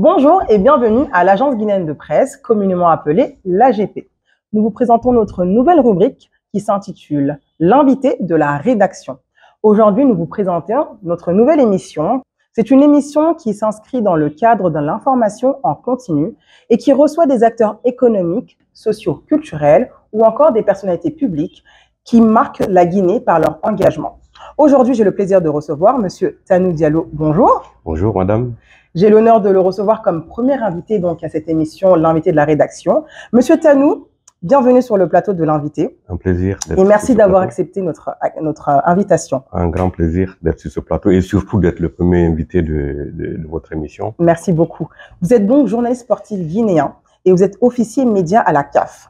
Bonjour et bienvenue à l'Agence guinéenne de presse, communément appelée l'AGP. Nous vous présentons notre nouvelle rubrique qui s'intitule « L'invité de la rédaction ». Aujourd'hui, nous vous présentons notre nouvelle émission. C'est une émission qui s'inscrit dans le cadre de l'information en continu et qui reçoit des acteurs économiques, sociaux, culturels ou encore des personnalités publiques qui marquent la Guinée par leur engagement. Aujourd'hui, j'ai le plaisir de recevoir M. Tanou Diallo. Bonjour. Bonjour, madame. J'ai l'honneur de le recevoir comme premier invité donc, à cette émission, l'invité de la rédaction. Monsieur Tanou, bienvenue sur le plateau de l'invité. Un plaisir d'être Et merci d'avoir accepté notre invitation. Un grand plaisir d'être sur ce plateau et surtout d'être le premier invité de votre émission. Merci beaucoup. Vous êtes donc journaliste sportif guinéen et vous êtes officier média à la CAF.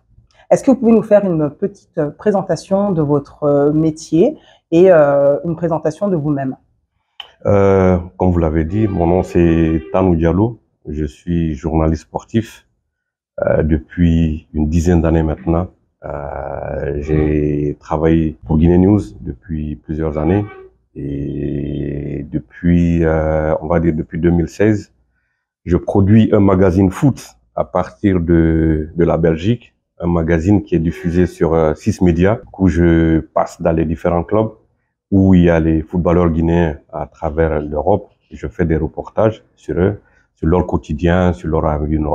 Est-ce que vous pouvez nous faire une petite présentation de votre métier et une présentation de vous-même? Comme vous l'avez dit, mon nom c'est Tanou Diallo. Je suis journaliste sportif depuis une dizaine d'années maintenant. J'ai travaillé pour Guinée News depuis plusieurs années et depuis, on va dire depuis 2016, je produis un magazine foot à partir de la Belgique, un magazine qui est diffusé sur 6 médias où je passe dans les différents clubs où il y a les footballeurs guinéens à travers l'Europe. Je fais des reportages sur eux, sur leur quotidien, sur leur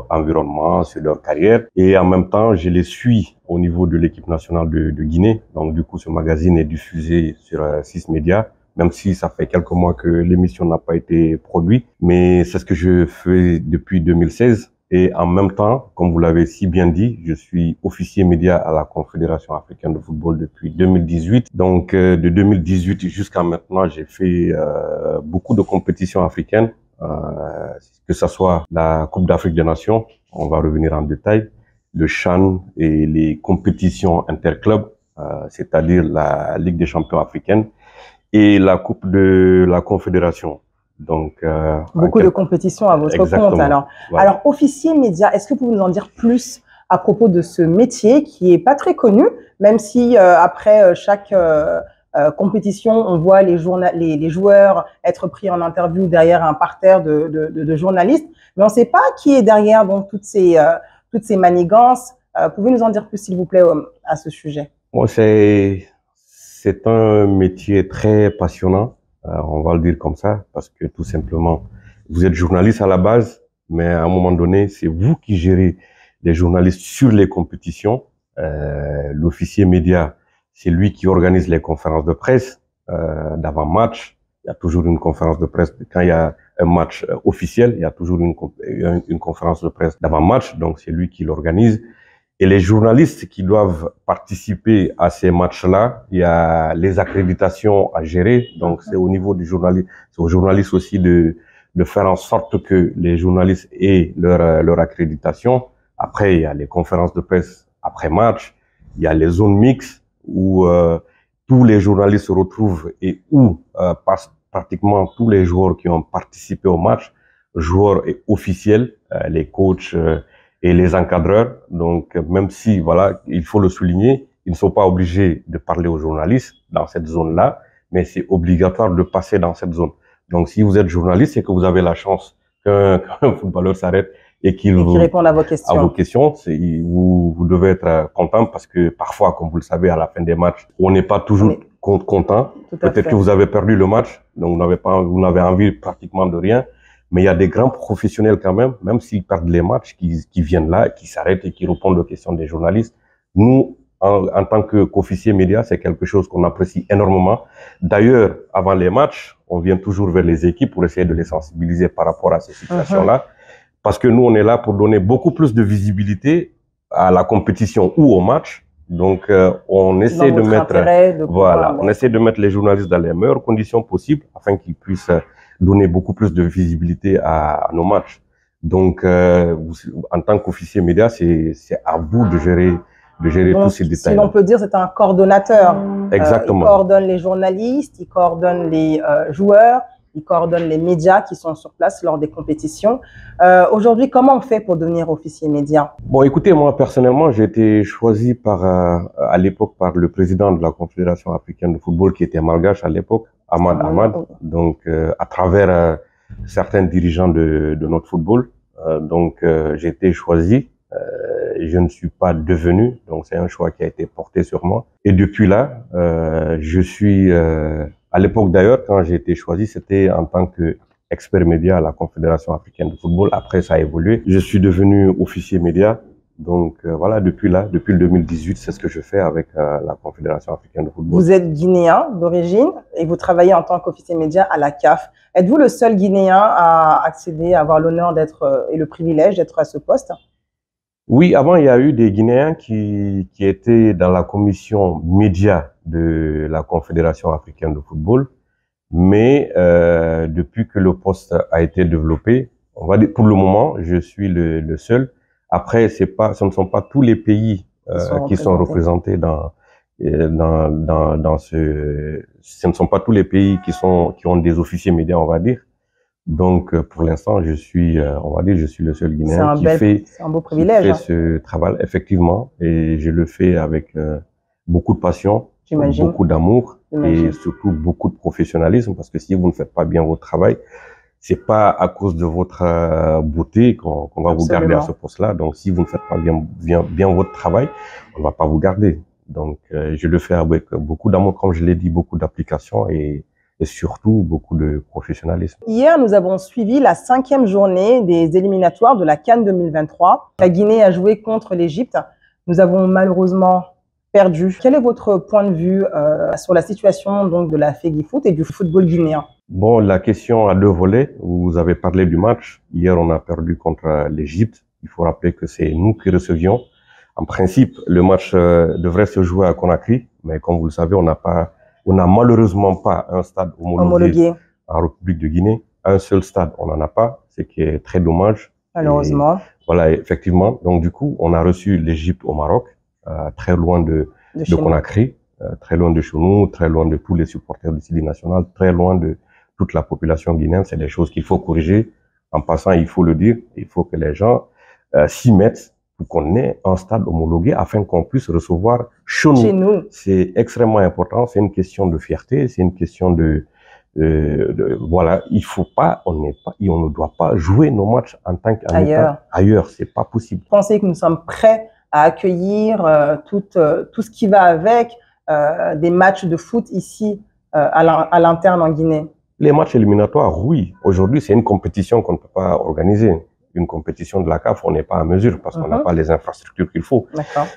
environnement, sur leur carrière. Et en même temps, je les suis au niveau de l'équipe nationale de Guinée. Donc du coup, ce magazine est diffusé sur 6 médias, même si ça fait quelques mois que l'émission n'a pas été produite. Mais c'est ce que je fais depuis 2016. Et en même temps, comme vous l'avez si bien dit, je suis officier média à la Confédération africaine de football depuis 2018. Donc, de 2018 jusqu'à maintenant, j'ai fait beaucoup de compétitions africaines, que ce soit la Coupe d'Afrique des Nations, on va revenir en détail, le CHAN et les compétitions interclubs, c'est-à-dire la Ligue des champions africaine et la Coupe de la Confédération. Donc, beaucoup de compétitions à votre compte alors. Voilà. Alors, officier média, est-ce que vous pouvez nous en dire plus à propos de ce métier qui est pas très connu, même si après chaque compétition, on voit les joueurs être pris en interview derrière un parterre de journalistes, mais on ne sait pas qui est derrière donc, toutes ces manigances. Pouvez-vous nous en dire plus, s'il vous plaît, à ce sujet? Bon, c'est un métier très passionnant. On va le dire comme ça, parce que tout simplement, vous êtes journaliste à la base, mais à un moment donné, c'est vous qui gérez les journalistes sur les compétitions. L'officier média, c'est lui qui organise les conférences de presse d'avant-match. Il y a toujours une conférence de presse. Quand il y a un match officiel, il y a toujours une conférence de presse d'avant-match, donc c'est lui qui l'organise. Et les journalistes qui doivent participer à ces matchs-là, il y a les accréditations à gérer. Donc, c'est au niveau du journaliste, c'est aux journalistes aussi de faire en sorte que les journalistes aient leur accréditation. Après, il y a les conférences de presse après match. Il y a les zones mixtes où tous les journalistes se retrouvent et où pratiquement tous les joueurs qui ont participé au match, joueurs et officiels, les coachs, et les encadreurs. Donc, même si, voilà, il faut le souligner, ils ne sont pas obligés de parler aux journalistes dans cette zone-là, mais c'est obligatoire de passer dans cette zone. Donc, si vous êtes journaliste, c'est que vous avez la chance qu'un footballeur s'arrête et qu'il réponde à vos questions. Vous devez être content parce que parfois, comme vous le savez, à la fin des matchs, on n'est pas toujours content. Peut-être que vous avez perdu le match, donc vous n'avez envie pratiquement de rien. Mais il y a des grands professionnels quand même s'ils perdent les matchs, qui viennent là, qui s'arrêtent et qui répondent aux questions des journalistes. Nous, en tant qu'officier média, c'est quelque chose qu'on apprécie énormément. D'ailleurs, avant les matchs, on vient toujours vers les équipes pour essayer de les sensibiliser par rapport à ces situations-là. Parce que nous, on est là pour donner beaucoup plus de visibilité à la compétition ou au match. Donc, on essaie de mettre, on essaie de mettre les journalistes dans les meilleures conditions possibles afin qu'ils puissent donner beaucoup plus de visibilité à nos matchs. Donc, en tant qu'officier média, c'est à vous de gérer donc, tous ces détails. Si l'on peut dire, c'est un coordonnateur. Exactement. Il coordonne les journalistes, il coordonne les joueurs, il coordonne les médias qui sont sur place lors des compétitions. Aujourd'hui, comment on fait pour devenir officier média? Bon, écoutez, moi, personnellement, j'ai été choisi à l'époque par le président de la Confédération africaine de football, qui était malgache à l'époque, Ahmad Ahmad. Donc, à travers certains dirigeants de notre football, J'ai été choisi. Je ne suis pas devenu, donc c'est un choix qui a été porté sur moi. Et depuis là, je suis, à l'époque d'ailleurs, quand j'ai été choisi, c'était en tant qu'expert média à la Confédération africaine de football. Après, ça a évolué. Je suis devenu officier média. Voilà, depuis là, depuis le 2018, c'est ce que je fais avec la Confédération africaine de football. Vous êtes guinéen d'origine et vous travaillez en tant qu'officier média à la CAF. Êtes-vous le seul Guinéen à accéder, à avoir l'honneur d'être et le privilège d'être à ce poste? Oui, avant, il y a eu des Guinéens qui étaient dans la commission média de la Confédération africaine de football, mais depuis que le poste a été développé, on va dire pour le moment, je suis le seul. Après, ce ne sont pas tous les pays qui sont représentés ce ne sont pas tous les pays qui ont des officiers médias, on va dire. Donc, pour l'instant, je suis le seul Guinéen qui fait ce travail, effectivement, et je le fais avec beaucoup de passion, beaucoup d'amour et surtout beaucoup de professionnalisme, parce que si vous ne faites pas bien votre travail, c'est pas à cause de votre beauté qu'on va vous garder à ce poste-là. Donc, si vous ne faites pas bien votre travail, on ne va pas vous garder. Donc, je le fais avec beaucoup d'amour, comme je l'ai dit, beaucoup d'application et surtout beaucoup de professionnalisme. Hier, nous avons suivi la 5e journée des éliminatoires de la CAN 2023. La Guinée a joué contre l'Égypte. Nous avons malheureusement perdu. Quel est votre point de vue sur la situation donc, de la FEGIFOOT et du football guinéen? Bon, la question a deux volets. Vous avez parlé du match. Hier, on a perdu contre l'Égypte. Il faut rappeler que c'est nous qui recevions. En principe, le match devrait se jouer à Conakry, mais comme vous le savez, on n'a malheureusement pas un stade homologué en République de Guinée. Un seul stade, on n'en a pas, ce qui est très dommage. Malheureusement. Voilà, effectivement. Donc, du coup, on a reçu l'Égypte au Maroc, très loin de Conakry, très loin de chez nous, très loin de tous les supporters du Sidi national, très loin de toute la population guinéenne. C'est des choses qu'il faut corriger. En passant, il faut le dire, il faut que les gens s'y mettent pour qu'on ait un stade homologué afin qu'on puisse recevoir chez nous. C'est extrêmement important. C'est une question de fierté. C'est une question voilà. Il faut pas, on ne doit pas jouer nos matchs en tant qu'ailleurs. C'est pas possible. Vous pensez que nous sommes prêts à accueillir tout ce qui va avec des matchs de foot ici à l'interne en Guinée? Les matchs éliminatoires, oui. Aujourd'hui, c'est une compétition qu'on ne peut pas organiser. Une compétition de la CAF, on n'est pas à mesure parce qu'on n'a pas les infrastructures qu'il faut.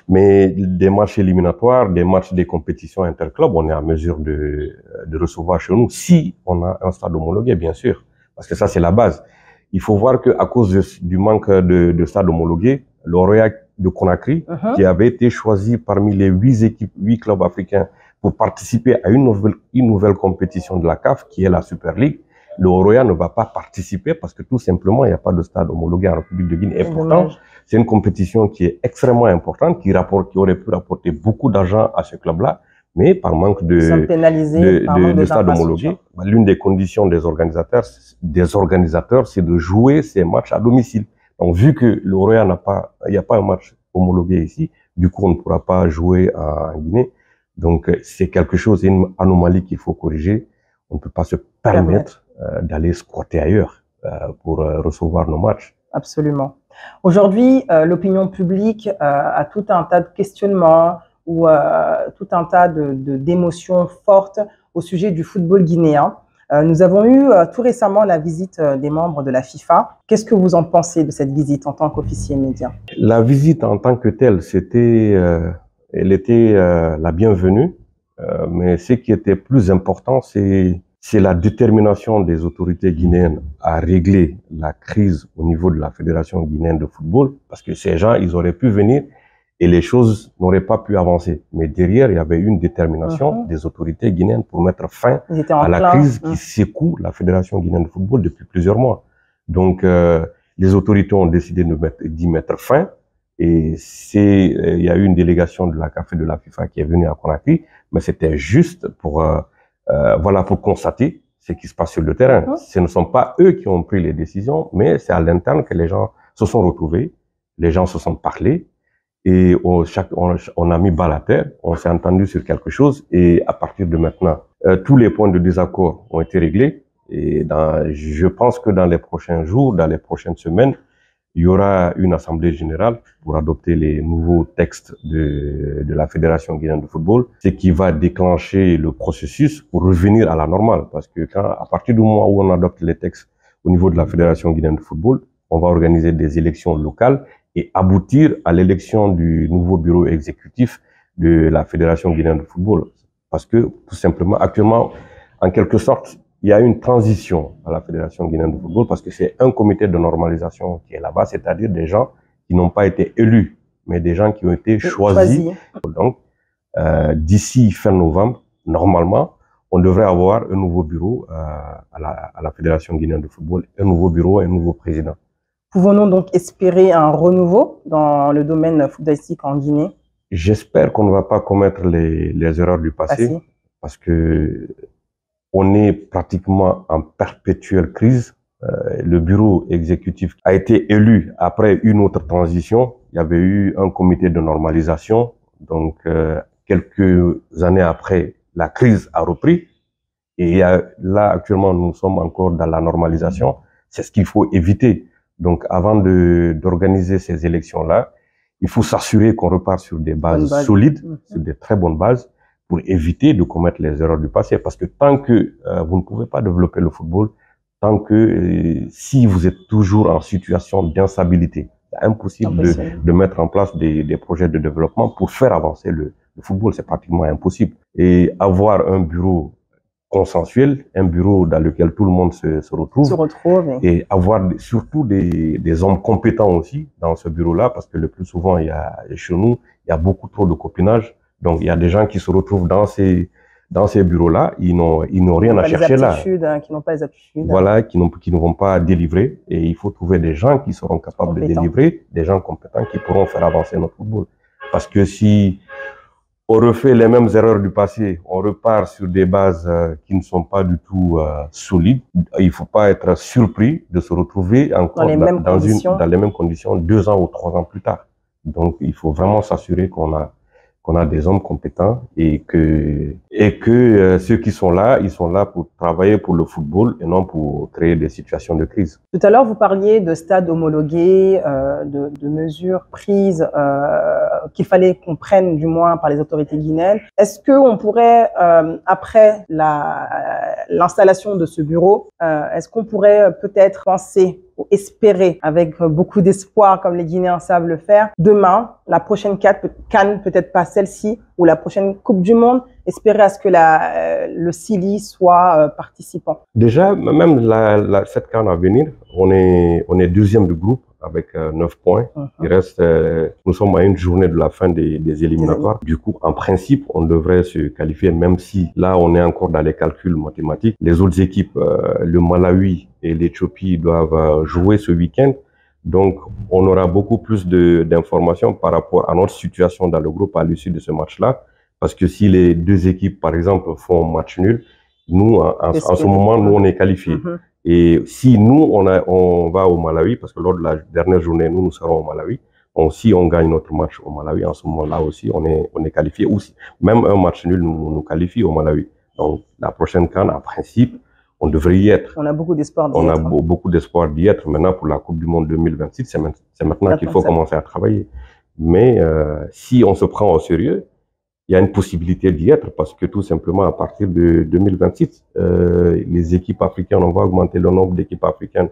Mais des matchs éliminatoires, des compétitions interclubs, on est à mesure de recevoir chez nous si on a un stade homologué, bien sûr. Parce que ça, c'est la base. Il faut voir qu'à cause du manque de stade homologué, l'Oroya de Conakry, qui avait été choisi parmi les 8 clubs africains pour participer à une nouvelle compétition de la CAF, qui est la Super League, le Oroya ne va pas participer parce que tout simplement, il n'y a pas de stade homologué en République de Guinée. Et pourtant, c'est une compétition qui est extrêmement importante, qui aurait pu rapporter beaucoup d'argent à ce club-là, mais par manque de stade homologué, l'une des conditions des organisateurs, c'est de jouer ces matchs à domicile. Donc, vu que le Oroya il n'y a pas un match homologué ici, du coup, on ne pourra pas jouer en Guinée. Donc, c'est quelque chose, c'est une anomalie qu'il faut corriger. On ne peut pas se permettre d'aller squatter ailleurs pour recevoir nos matchs. Absolument. Aujourd'hui, l'opinion publique a tout un tas de questionnements ou tout un tas d'émotions fortes au sujet du football guinéen. Nous avons eu tout récemment la visite des membres de la FIFA. Qu'est-ce que vous en pensez de cette visite en tant qu'officier média? La visite en tant que telle, elle était la bienvenue. Mais ce qui était plus important, c'est la détermination des autorités guinéennes à régler la crise au niveau de la Fédération guinéenne de football, parce que ces gens, ils auraient pu venir et les choses n'auraient pas pu avancer. Mais derrière, il y avait une détermination des autorités guinéennes pour mettre fin à la crise qui secoue la Fédération guinéenne de football depuis plusieurs mois. Donc, les autorités ont décidé d'y mettre fin. Et il y a eu une délégation de la CAF et de la FIFA qui est venue à Conakry, mais c'était juste pour constater ce qui se passe sur le terrain. Ce ne sont pas eux qui ont pris les décisions, mais c'est à l'interne que les gens se sont retrouvés, les gens se sont parlé, et on a mis balle à terre, on s'est entendu sur quelque chose, et à partir de maintenant, tous les points de désaccord ont été réglés, et je pense que dans les prochains jours, dans les prochaines semaines, Il y aura une assemblée générale pour adopter les nouveaux textes de la Fédération guinéenne de football, ce qui va déclencher le processus pour revenir à la normale. Parce que à partir du moment où on adopte les textes au niveau de la Fédération guinéenne de football, on va organiser des élections locales et aboutir à l'élection du nouveau bureau exécutif de la Fédération guinéenne de football. Parce que, tout simplement, actuellement, en quelque sorte, il y a une transition à la Fédération guinéenne de football parce que c'est un comité de normalisation qui est là-bas, c'est-à-dire des gens qui n'ont pas été élus, mais des gens qui ont été choisis. Donc, d'ici fin novembre, normalement, on devrait avoir un nouveau bureau à la Fédération guinéenne de football, un nouveau bureau et un nouveau président. Pouvons-nous donc espérer un renouveau dans le domaine footballistique en Guinée? J'espère qu'on ne va pas commettre les erreurs du passé, parce que on est pratiquement en perpétuelle crise. Le bureau exécutif a été élu après une autre transition. Il y avait eu un comité de normalisation. Donc, quelques années après, la crise a repris. Et là, actuellement, nous sommes encore dans la normalisation. C'est ce qu'il faut éviter. Donc, avant d'organiser ces élections-là, il faut s'assurer qu'on repart sur des bases solides, sur des très bonnes bases, pour éviter de commettre les erreurs du passé. Parce que tant que vous ne pouvez pas développer le football, tant que si vous êtes toujours en situation d'instabilité, c'est impossible de mettre en place des projets de développement pour faire avancer le football. C'est pratiquement impossible. Et avoir un bureau consensuel, un bureau dans lequel tout le monde se retrouve et avoir surtout des hommes compétents aussi dans ce bureau-là, parce que le plus souvent, chez nous, il y a beaucoup trop de copinage. Donc, il y a des gens qui se retrouvent dans ces bureaux-là, ils n'ont rien à chercher là. Qui n'ont pas les aptitudes. Voilà, qui ne vont pas délivrer. Et il faut trouver des gens qui seront capables de délivrer, des gens compétents qui pourront faire avancer notre football. Parce que si on refait les mêmes erreurs du passé, on repart sur des bases qui ne sont pas du tout solides, il ne faut pas être surpris de se retrouver encore dans les mêmes conditions 2 ans ou 3 ans plus tard. Donc, il faut vraiment s'assurer qu'on a des hommes compétents et que ceux qui sont là, ils sont là pour travailler pour le football et non pour créer des situations de crise. Tout à l'heure, vous parliez de stades homologués, de mesures prises qu'il fallait qu'on prenne du moins par les autorités guinéennes. Est-ce qu'on pourrait, après l'installation de ce bureau, est-ce qu'on pourrait peut-être penser ou espérer, avec beaucoup d'espoir, comme les Guinéens savent le faire, demain, la prochaine CAN, peut-être pas celle-ci, ou la prochaine Coupe du Monde, espérer à ce que le Sili soit participant? Déjà, même cette CAN à venir, on est deuxième du groupe avec 9 points. Il reste, nous sommes à une journée de la fin des éliminatoires. Du coup, en principe, on devrait se qualifier, même si là, on est encore dans les calculs mathématiques. Les autres équipes, le Malawi et l'Éthiopie doivent jouer ce week-end. Donc, on aura beaucoup plus d'informations par rapport à notre situation dans le groupe à l'issue de ce match-là. Parce que si les deux équipes, par exemple, font match nul, nous, en ce moment, nous, on est qualifiés. Et si nous, on va au Malawi, parce que lors de la dernière journée, nous serons au Malawi. Si on gagne notre match au Malawi, en ce moment-là aussi, on est qualifié aussi. Même un match nul nous qualifie au Malawi. Donc, la prochaine CAN, en principe, on devrait y être. On a beaucoup d'espoir d'y être. On a beaucoup d'espoir d'y être. Maintenant, pour la Coupe du Monde 2026, c'est maintenant qu'il faut commencer à travailler. Mais si on se prend au sérieux, il y a une possibilité d'y être parce que tout simplement, à partir de 2026, les équipes africaines, on va augmenter le nombre d'équipes africaines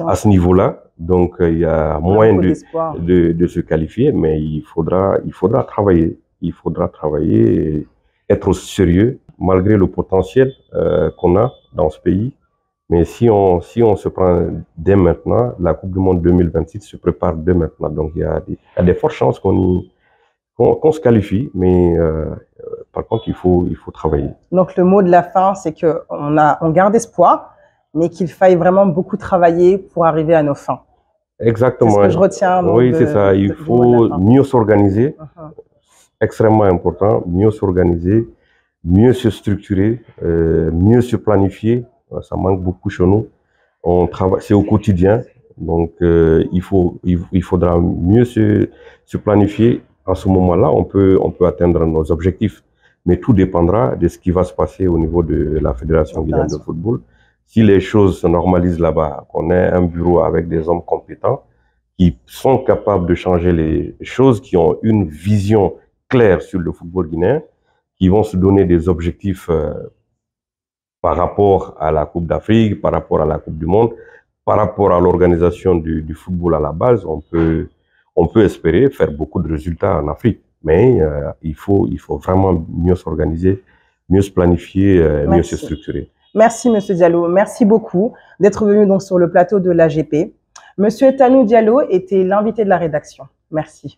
à ce niveau-là. Donc, il y a moyen de se qualifier, mais il faudra travailler. Il faudra travailler et être sérieux malgré le potentiel qu'on a dans ce pays. Mais si on se prend dès maintenant, la Coupe du Monde 2026 se prépare dès maintenant. Donc, il y a des fortes chances qu'on se qualifie, mais par contre, il faut travailler. Donc, le mot de la fin, c'est qu'on garde espoir, mais qu'il faille vraiment beaucoup travailler pour arriver à nos fins. Exactement. C'est ce que je retiens. Oui, c'est ça. Il faut mieux s'organiser. Extrêmement important. Mieux s'organiser, mieux se structurer, mieux se planifier. Ça manque beaucoup chez nous. On travaille, c'est au quotidien. Donc, il faudra mieux se planifier. À ce moment-là, on peut atteindre nos objectifs. Mais tout dépendra de ce qui va se passer au niveau de la Fédération guinéenne de football. Si les choses se normalisent là-bas, qu'on ait un bureau avec des hommes compétents qui sont capables de changer les choses, qui ont une vision claire sur le football guinéen, qui vont se donner des objectifs par rapport à la Coupe d'Afrique, par rapport à la Coupe du Monde, par rapport à l'organisation du football à la base. On peut espérer faire beaucoup de résultats en Afrique, mais il faut vraiment mieux s'organiser, mieux se planifier, mieux se structurer. Merci, Monsieur Diallo. Merci beaucoup d'être venu donc sur le plateau de l'AGP. Monsieur Tanou Diallo était l'invité de la rédaction. Merci.